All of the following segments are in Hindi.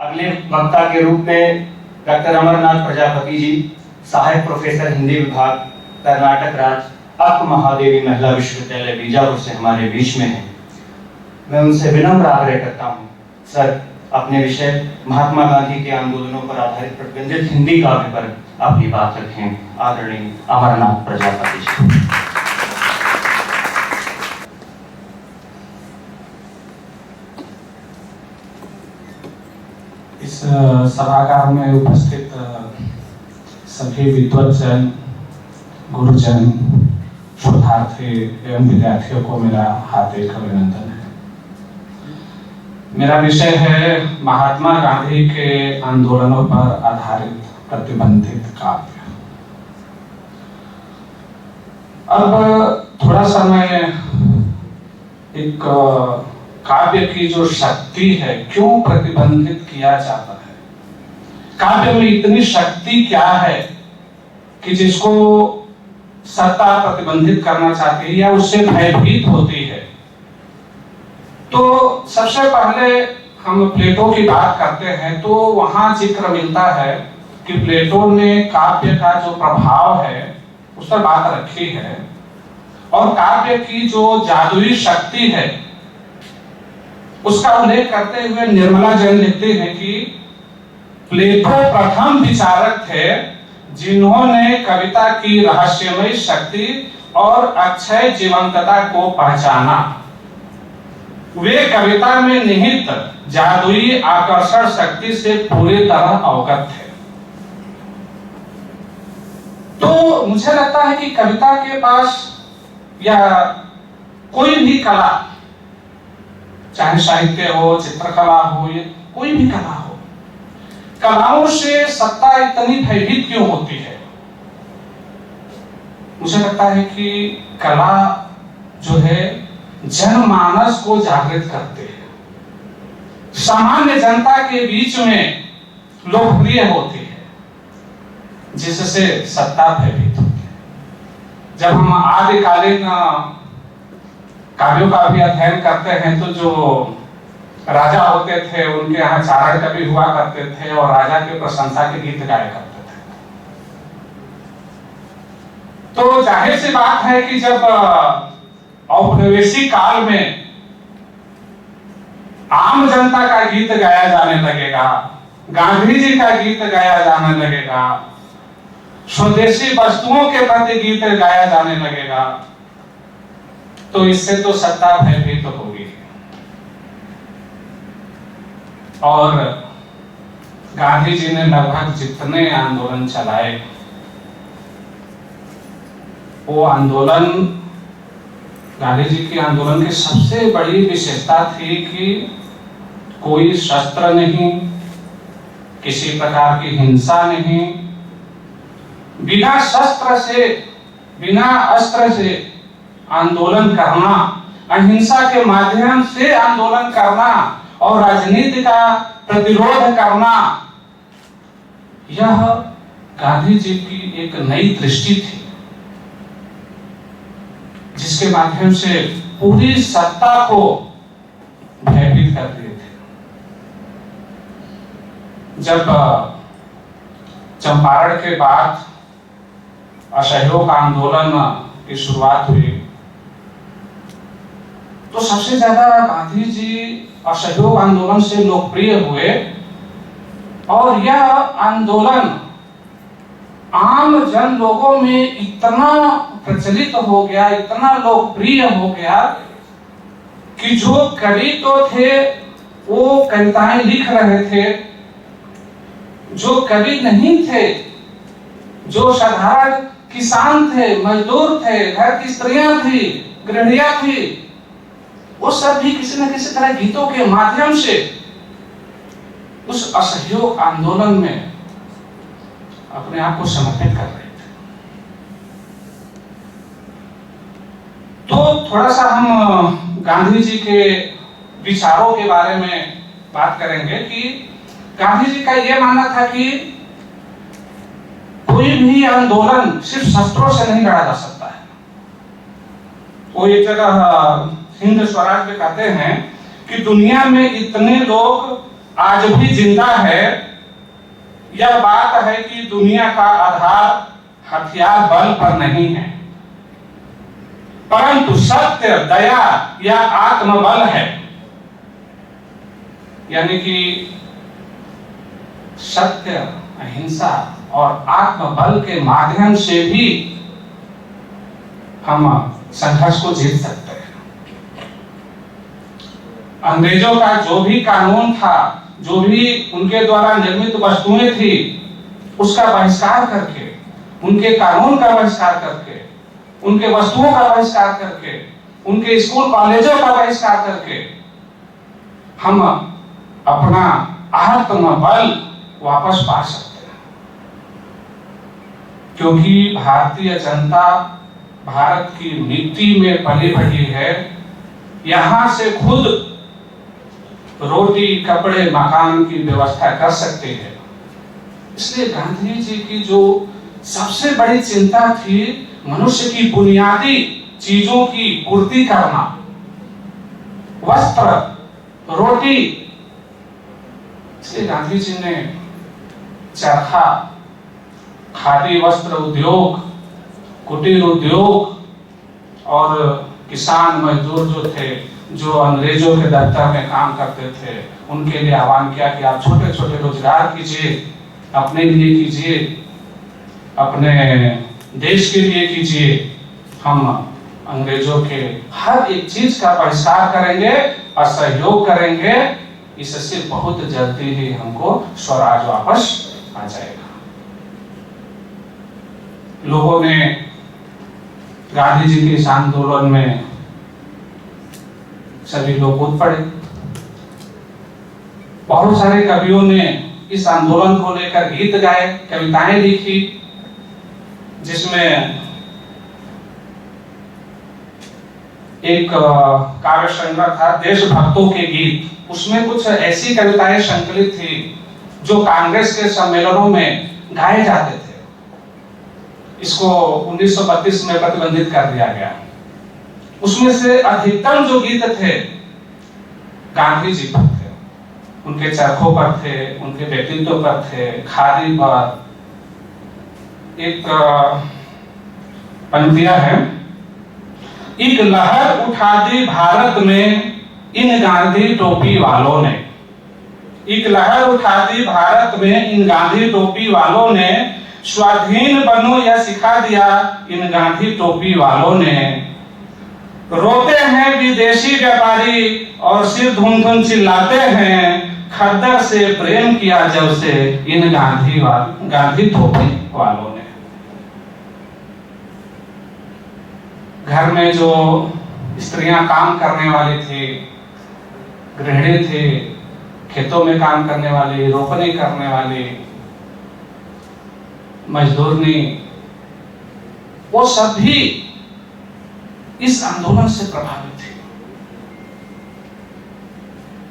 अगले वक्ता के रूप में डॉक्टर अमरनाथ प्रजापति जी, सहायक प्रोफेसर हिंदी विभाग, कर्नाटक राज्य अक्क महादेवी महिला विश्वविद्यालय बीजापुर से हमारे बीच में हैं। मैं उनसे विनम्र आग्रह करता हूं, सर अपने विषय महात्मा गांधी के आंदोलनों पर आधारित प्रतिबंधित हिंदी काव्य पर अपनी बात रखें। आदरणीय अमरनाथ प्रजापति जी। इस सभागार में उपस्थित सभी विद्वत्जन, गुरुजन, शोधार्थी एवं विद्यार्थियों को मेरा हार्दिक अभिनंदन है। मेरा विषय है महात्मा गांधी के आंदोलनों पर आधारित प्रतिबंधित काव्य। अब थोड़ा सा मैं एक काव्य की जो शक्ति है, क्यों प्रतिबंधित किया जाता है, काव्य में इतनी शक्ति क्या है कि जिसको सत्ता प्रतिबंधित करना चाहती है या उससे भयभीत होती है। तो सबसे पहले हम प्लेटो की बात करते हैं तो वहां जिक्र मिलता है कि प्लेटो ने काव्य का जो प्रभाव है उस पर बात रखी है, और काव्य की जो जादुई शक्ति है उसका उल्लेख करते हुए निर्मला जैन लिखते हैं कि प्लेटो प्रथम विचारक थे जिन्होंने कविता की रहस्यमय शक्ति और अक्षय जीवंतता को पहचाना। वे कविता में निहित जादुई आकर्षण शक्ति से पूरी तरह अवगत थे। तो मुझे लगता है कि कविता के पास या कोई भी कला, चाहे साहित्य हो, चित्रकला हो, या कोई भी कला हो, कलाओं से सत्ता इतनी भयभीत क्यों होती है? मुझे लगता है कि कला जो है जनमानस को जागृत करते हैं, सामान्य जनता के बीच में लोकप्रिय होती है, जिससे सत्ता भयभीत होती है। जब हम आदिकालीन काव्यों का भी अध्ययन करते हैं तो जो राजा होते थे उनके यहाँ चारण कवि हुआ करते थे और राजा के प्रशंसा के गीत गाया करते थे। तो जाहिर सी बात है कि जब औपनिवेशिक काल में आम जनता का गीत गाया जाने लगेगा, गांधी जी का गीत गाया जाने लगेगा, स्वदेशी वस्तुओं के प्रति गीत गाया जाने लगेगा, तो इससे तो सत्ता भयभीत होगी। और गांधी जी ने लगभग जितने आंदोलन चलाए, वो आंदोलन, गांधी जी के आंदोलन की सबसे बड़ी विशेषता थी कि कोई शस्त्र नहीं, किसी प्रकार की हिंसा नहीं, बिना शस्त्र से, बिना अस्त्र से आंदोलन करना, अहिंसा के माध्यम से आंदोलन करना और राजनीति का प्रतिरोध करना, यह गांधी जी की एक नई दृष्टि थी, जिसके माध्यम से पूरी सत्ता को भयभीत कर दिए थे। जब चंपारण के बाद असहयोग आंदोलन की शुरुआत हुई तो सबसे ज्यादा गांधी जी असहयोग आंदोलन से लोकप्रिय हुए, और यह आंदोलन आम जन लोगों में इतना प्रचलित हो गया, इतना लोकप्रिय हो गया कि जो कवि तो थे वो कविताएं लिख रहे थे, जो कवि नहीं थे, जो साधारण किसान थे, मजदूर थे, घर की स्त्रियां थी, गृहिणियां थी, वो सब भी किसी न किसी तरह गीतों के माध्यम से उस असहयोग आंदोलन में अपने आप को समर्पित कर रहे थे। तो थोड़ा सा हम गांधी जी के विचारों के बारे में बात करेंगे कि गांधी जी का यह मानना था कि कोई भी आंदोलन सिर्फ शस्त्रों से नहीं लड़ा जा सकता है। वो एक जगह हिंद स्वराज में कहते हैं कि दुनिया में इतने लोग आज भी जिंदा है, यह बात है कि दुनिया का आधार हथियार बल पर नहीं है, परंतु सत्य, दया या आत्मबल है। यानी कि सत्य, अहिंसा और आत्मबल के माध्यम से भी हम संघर्ष को जीत सकते हैं। अंग्रेजों का जो भी कानून था, जो भी उनके द्वारा निर्मित वस्तुएं थी, उसका बहिष्कार करके, उनके कानून का बहिष्कार करके, उनके वस्तुओं का बहिष्कार करके, उनके स्कूल कॉलेजों का बहिष्कार करके हम अपना आत्मबल वापस पा सकते हैं। क्योंकि भारतीय जनता भारत की मिट्टी में पली बढ़ी है, यहां से खुद रोटी, कपड़े, मकान की व्यवस्था कर सकते हैं। इसलिए गांधी जी की जो सबसे बड़ी चिंता थी मनुष्य की बुनियादी चीजों की पूर्ति करना, वस्त्र, रोटी। इसलिए गांधी जी ने चरखा, खादी वस्त्र उद्योग, कुटीर उद्योग और किसान मजदूर जो थे, जो अंग्रेजों के दफ्तर में काम करते थे, उनके लिए आह्वान किया कि आप छोटे छोटे रोजगार कीजिए, अपने लिए कीजिए, अपने देश के लिए कीजिए। हम अंग्रेजों के हर एक चीज का बहिष्कार करेंगे और सहयोग करेंगे, इससे बहुत जल्दी ही हमको स्वराज वापस आ जाएगा। लोगों ने गांधी जी के इस आंदोलन में सभी लोग कूद पड़े। बहुत सारे कवियों ने इस आंदोलन को लेकर गीत गाए, कविताएं लिखी, जिसमें एक काव्य संग्रह था देशभक्तों के गीत। उसमें कुछ ऐसी कविताएं संकलित थी जो कांग्रेस के सम्मेलनों में गाए जाते थे। इसको 1932 में प्रतिबंधित कर दिया गया। उसमें से अधिकतम जो गीत थे गांधी जी पर थे, उनके चरखों पर थे, उनके व्यक्तित्व पर थे, खादी पर। एक पंक्तियां है, एक लहर उठा दी भारत में इन गांधी टोपी वालों ने। एक लहर उठा दी भारत में इन गांधी टोपी वालों ने, स्वाधीन बनो यह सिखा दिया इन गांधी टोपी वालों ने। रोते हैं विदेशी व्यापारी और सिर धुन धुन चिल्लाते हैं, खद्दर से प्रेम किया जब से इन गांधी टोपी वालों ने। घर में जो स्त्रियां काम करने वाली थी, गृहिणी थी, खेतों में काम करने वाली, रोपनी करने वाली, मजदूरनी, वो सब भी इस आंदोलन से प्रभावित थे।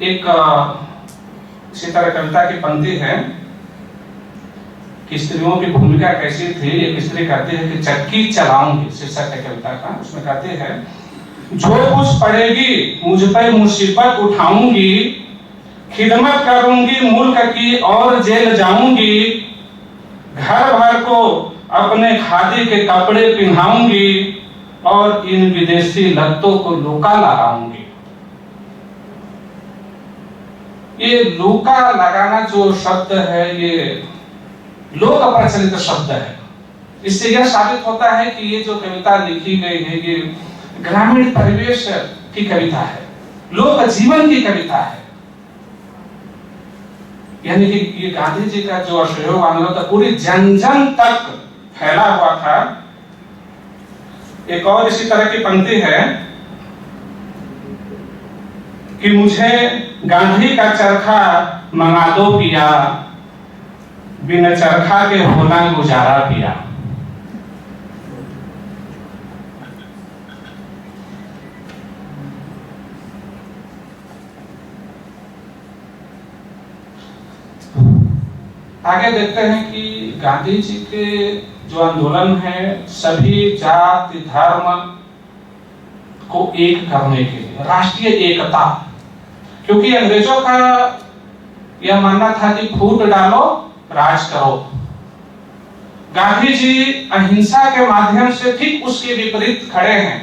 एक इसी तरह कविता की पंक्ति है कि स्त्रियों की भूमिका कैसी थी। एक स्त्री कहती है कि चक्की चलाऊंगी, शीर्षक है कविता का। उसमें कहती है, जो कुछ पड़ेगी मुझ पर मुसीबत उठाऊंगी, खिदमत करूंगी मुल्क की और जेल जाऊंगी, घर भर को अपने खादी के कपड़े पहनाऊंगी और इन विदेशी लत्तों को लूका लगाऊंगी। ये लूका लगाना जो शब्द है, ये लोक प्रचलित शब्द है। इससे यह साबित होता है कि ये जो कविता लिखी गई है, ये ग्रामीण परिवेश की कविता है, लोक जीवन की कविता है। यानी कि ये गांधी जी का जो असहयोग आंदोलन था, पूरी जन जन तक फैला हुआ था। एक और इसी तरह की पंक्ति है कि मुझे गांधी का चरखा मंगा दो पिया, बिना चरखा के होना गुजारा पिया। आगे देखते हैं कि गांधी जी के जो आंदोलन है, सभी जाति धर्म को एक करने के लिए, राष्ट्रीय एकता। क्योंकि अंग्रेजों का यह मानना था कि फूट डालो राज करो। गांधी जी अहिंसा के माध्यम से ठीक उसके विपरीत खड़े हैं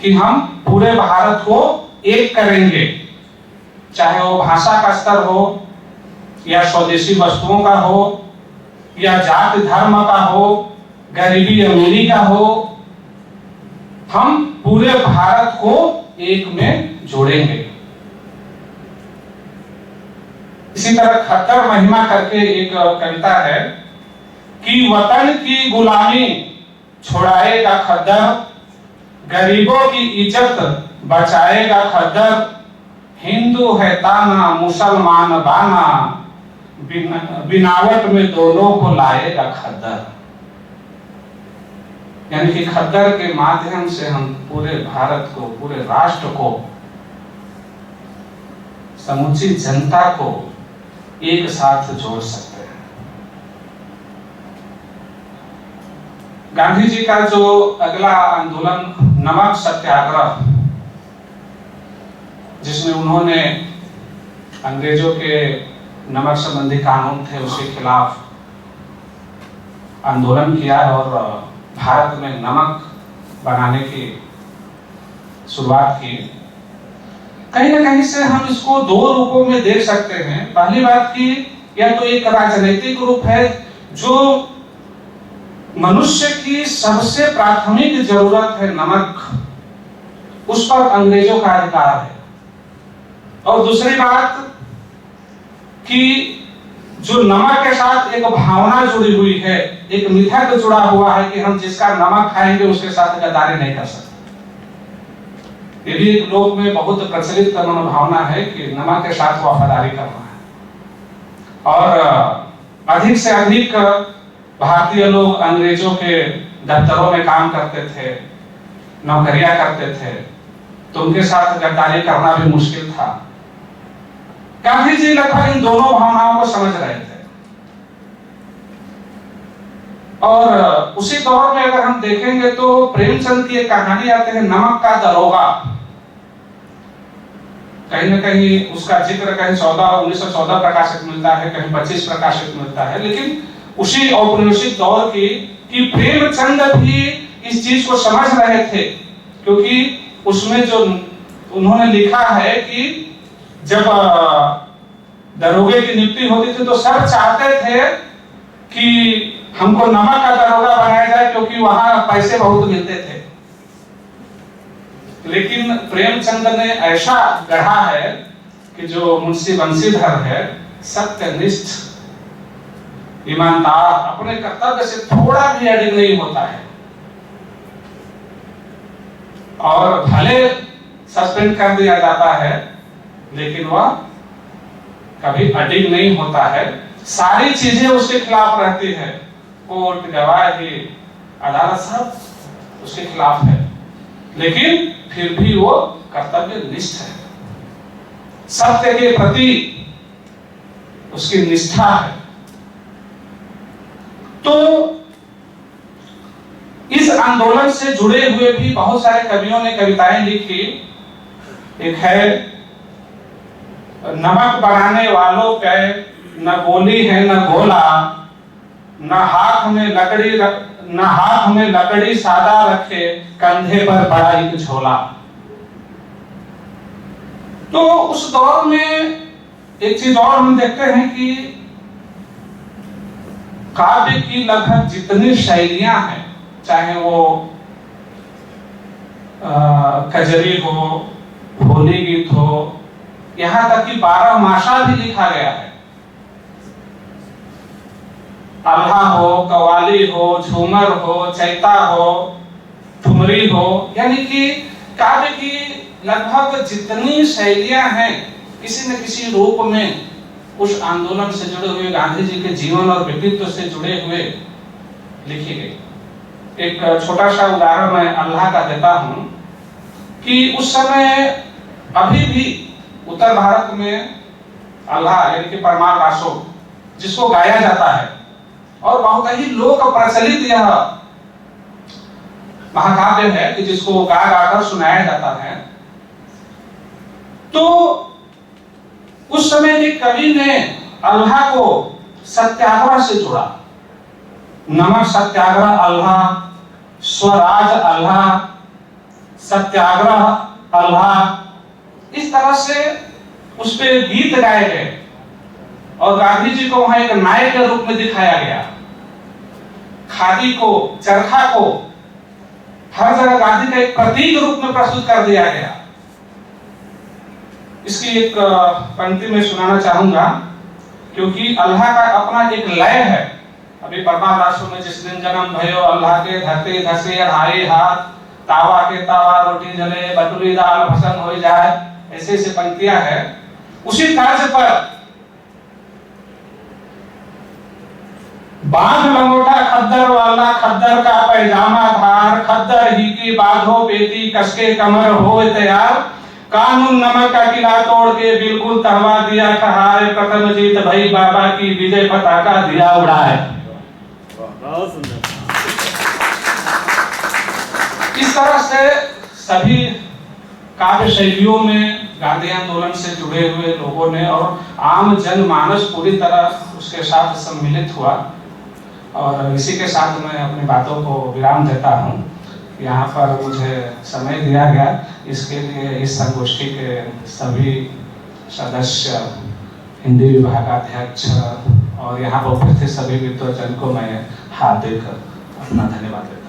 कि हम पूरे भारत को एक करेंगे, चाहे वो भाषा का स्तर हो या स्वदेशी वस्तुओं का हो या जाति धर्म का हो, गरीबी अमीरी का हो, हम पूरे भारत को एक में जोड़ेंगे। इसी तरह खट्टर महिमा करके एक कविता है कि वतन की गुलामी छुड़ाएगा खद्दर, गरीबों की इज्जत बचाएगा खद्दर, हिंदू है ताना मुसलमान बाना, बिनावट में दोनों को लाएगा खद्दर। यानी कि खद्दर के माध्यम से हम पूरे भारत को, पूरे राष्ट्र को, समूची जनता को एक साथ जोड़ सकते हैं। गांधी जी का जो अगला आंदोलन नमक सत्याग्रह, जिसमें उन्होंने अंग्रेजों के नमक संबंधी कानून थे उसके खिलाफ आंदोलन किया और भारत में नमक बनाने की शुरुआत की। कहीं ना कहीं से हम इसको दो रूपों में देख सकते हैं। पहली बात की यह तो एक राजनीतिक रूप है, जो मनुष्य की सबसे प्राथमिक जरूरत है नमक, उस पर अंग्रेजों का अधिकार है। और दूसरी बात कि जो नमक के साथ एक भावना जुड़ी हुई है, एक मिथक जुड़ा हुआ है कि हम जिसका नमक खाएंगे उसके साथ गद्दारी नहीं कर सकते। ये भी एक लोग में बहुत प्रचलित मनोभावना है कि नमक के साथ वफादारी करना है। और अधिक से अधिक भारतीय लोग अंग्रेजों के दफ्तरों में काम करते थे, नौकरियां करते थे, तो उनके साथ गद्दारी करना भी मुश्किल था। गांधी जी लगभग इन दोनों भावनाओं को समझ रहे थे। और उसी दौर में अगर हम देखेंगे तो प्रेमचंद की एक कहानी आती है, नमक का दरोगा। कहीं ना कहीं उसका जिक्र कहीं 1914 प्रकाशित मिलता है, कहीं 25 प्रकाशित मिलता है, लेकिन उसी औपनिवेशिक दौर की कि प्रेमचंद भी इस चीज को समझ रहे थे, क्योंकि उसमें जो उन्होंने लिखा है कि जब दरोगे की नियुक्ति होती थी तो सब चाहते थे कि हमको नमक का दरोगा बनाया जाए, क्योंकि वहां पैसे बहुत मिलते थे। लेकिन प्रेमचंद ने ऐसा गढ़ा है कि जो मुंशी बंशीधर है, सत्यनिष्ठ, ईमानदार, अपने कर्तव्य से थोड़ा भी अडिग नहीं होता है। और भले सस्पेंड कर दिया जाता है लेकिन वह कभी अडिग नहीं होता है। सारी चीजें उसके खिलाफ रहती है, कोर्ट, गवाही, अदालत सब उसके खिलाफ है, लेकिन फिर भी वो कर्तव्य निष्ठ है। सत्य के प्रति उसकी निष्ठा है। तो इस आंदोलन से जुड़े हुए भी बहुत सारे कवियों ने कविताएं लिखी। एक है, नमक बनाने वालों के न गोली है न गोला, न हाथ में लकड़ी सादा रखे, कंधे पर बड़ा एक झोला। तो उस दौर में एक चीज और हम देखते हैं कि काव्य की लगभग जितनी शैलियां हैं, चाहे वो कजरी हो, होली गीत हो, यहां तक कि 12 मासा भी लिखा गया है। आल्हा हो, कव्वाली हो, झूमर हो, चैता हो, ठुमरी हो, यानी कि काव्य की लगभग जितनी शैलियां हैं किसी न किसी रूप में उस आंदोलन से जुड़े हुए, गांधी जी के जीवन और व्यक्तित्व से जुड़े हुए लिखी गई। एक छोटा सा उदाहरण मैं अल्लाह का देता हूं कि उस समय अभी भी उत्तर भारत में अल्लाह यानी कि परमार रासो जिसको गाया जाता है और बहुत ही लोक प्रचलित यह महाकाव्य है कि जिसको गा गाकर सुनाया जाता है। तो उस समय एक कवि ने अल्लाह को सत्याग्रह से जोड़ा। नमक सत्याग्रह अल्लाह, स्वराज अल्लाह, सत्याग्रह अल्लाह, इस तरह से उस पे गीत गाए गए और गांधी जी को वहां एक नायक के रूप में दिखाया गया। खादी को, चरखा को हर जगह गांधी का एक प्रतीक रूप में प्रस्तुत कर दिया गया। इसकी एक पंक्ति में सुनाना चाहूंगा, क्योंकि अल्लाह का अपना एक लय है। अभी परमार राष्ट्र में जिस दिन जन्म भयो अल्लाह के, धरती धसे अढ़ाई हाथ, तावा के तावा रोटी जले, बटुली दाल भसन हो जाए, ऐसे ऐसे पंक्तियां है। उसी तर्ज पर बांध लंगोटा खद्दर वाला, खद्दर का पैजामा धार, खद्दर ही की बांधो पेटी, कसके कमर हो तैयार, कानून नमक का किला तोड़ के बिल्कुल तहवा दिया ठहारे, प्रथम जीत भाई बाबा की विजय पताका दिया उड़ाए। इस तरह से सभी काव्य शैलियों में गांधी आंदोलन से जुड़े हुए लोगों ने और आम जनमानस पूरी तरह उसके साथ सम्मिलित हुआ। और इसी के साथ मैं अपनी बातों को विराम देता हूँ। यहाँ पर मुझे समय दिया गया, इसके लिए इस संगोष्ठी के सभी सदस्य, हिंदी विभागाध्यक्ष और यहाँ पर उपस्थित सभी विद्वजन को मैं हार्दिक अपना धन्यवाद देता हूँ।